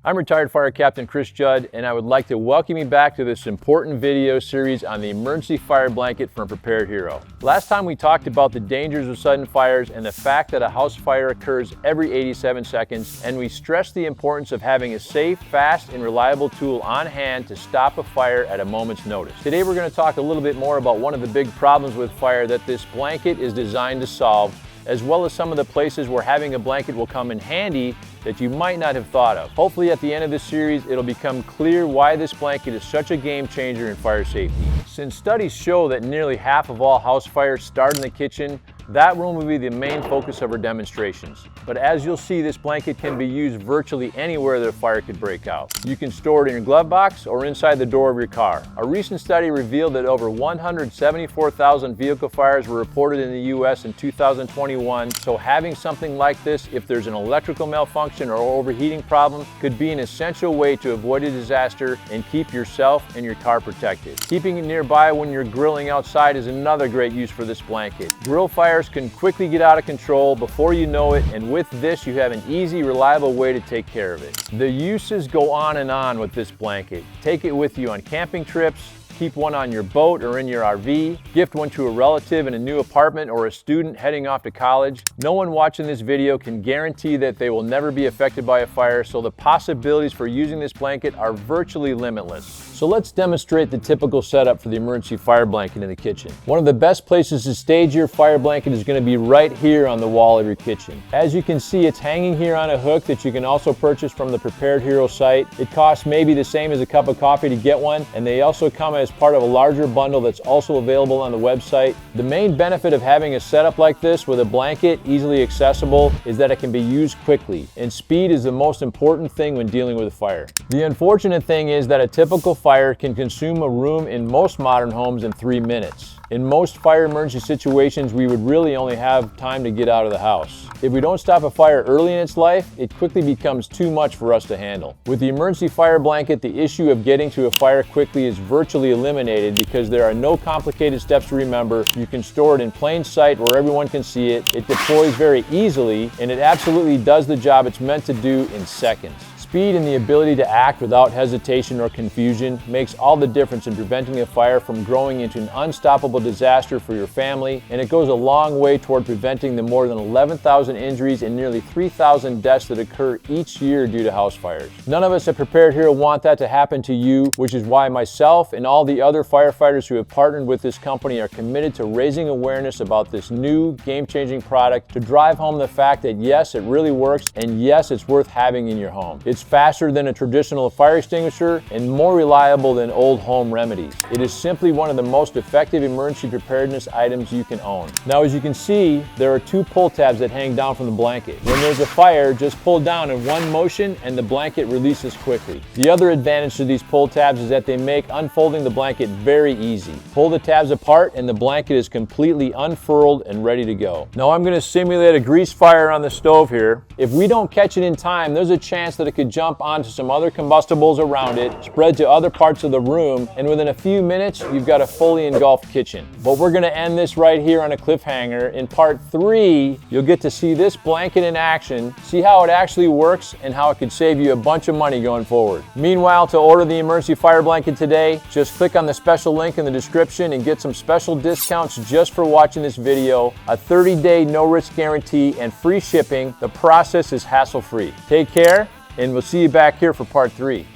I'm retired fire Captain Chris Judd, and I would like to welcome you back to this important video series on the emergency fire blanket from Prepared Hero. Last time we talked about the dangers of sudden fires and the fact that a house fire occurs every 87 seconds, and we stressed the importance of having a safe, fast, and reliable tool on hand to stop a fire at a moment's notice. Today we're going to talk a little bit more about one of the big problems with fire that this blanket is designed to solve, as well as some of the places where having a blanket will come in handy that you might not have thought of. Hopefully at the end of this series, it'll become clear why this blanket is such a game changer in fire safety. Since studies show that nearly half of all house fires start in the kitchen, that room will be the main focus of our demonstrations. But as you'll see, this blanket can be used virtually anywhere that a fire could break out. You can store it in your glove box or inside the door of your car. A recent study revealed that over 174,000 vehicle fires were reported in the US in 2021, so having something like this, if there's an electrical malfunction or overheating problem, could be an essential way to avoid a disaster and keep yourself and your car protected. Keeping it nearby when you're grilling outside is another great use for this blanket. Grill fires can quickly get out of control before you know it, and with this you have an easy, reliable way to take care of it. The uses go on and on with this blanket. Take it with you on camping trips, keep one on your boat or in your RV, gift one to a relative in a new apartment or a student heading off to college. No one watching this video can guarantee that they will never be affected by a fire, so the possibilities for using this blanket are virtually limitless. So let's demonstrate the typical setup for the emergency fire blanket in the kitchen. One of the best places to stage your fire blanket is going to be right here on the wall of your kitchen. As you can see, it's hanging here on a hook that you can also purchase from the Prepared Hero site. It costs maybe the same as a cup of coffee to get one, and they also come as part of a larger bundle that's also available on the website. The main benefit of having a setup like this with a blanket easily accessible is that it can be used quickly, and speed is the most important thing when dealing with a fire. The unfortunate thing is that a typical fire can consume a room in most modern homes in 3 minutes. In most fire emergency situations, we would really only have time to get out of the house. If we don't stop a fire early in its life, it quickly becomes too much for us to handle. With the emergency fire blanket, the issue of getting to a fire quickly is virtually eliminated because there are no complicated steps to remember. You can store it in plain sight where everyone can see it. It deploys very easily, and it absolutely does the job it's meant to do in seconds. Speed and the ability to act without hesitation or confusion makes all the difference in preventing a fire from growing into an unstoppable disaster for your family, and it goes a long way toward preventing the more than 11,000 injuries and nearly 3,000 deaths that occur each year due to house fires. None of us at Prepared Hero want that to happen to you, which is why myself and all the other firefighters who have partnered with this company are committed to raising awareness about this new game-changing product to drive home the fact that yes, it really works, and yes, it's worth having in your home. It's faster than a traditional fire extinguisher and more reliable than old home remedies. It is simply one of the most effective emergency preparedness items you can own. Now, as you can see, there are 2 pull tabs that hang down from the blanket. When there's a fire, just pull down in one motion and the blanket releases quickly. The other advantage to these pull tabs is that they make unfolding the blanket very easy. Pull the tabs apart and the blanket is completely unfurled and ready to go. Now I'm going to simulate a grease fire on the stove here. If we don't catch it in time, there's a chance that it could jump onto some other combustibles around it, spread to other parts of the room, and within a few minutes, you've got a fully engulfed kitchen. But we're gonna end this right here on a cliffhanger. In part 3, you'll get to see this blanket in action, see how it actually works, and how it could save you a bunch of money going forward. Meanwhile, to order the emergency fire blanket today, just click on the special link in the description and get some special discounts just for watching this video, a 30-day no-risk guarantee, and free shipping. The process is hassle-free. Take care, and we'll see you back here for part 3.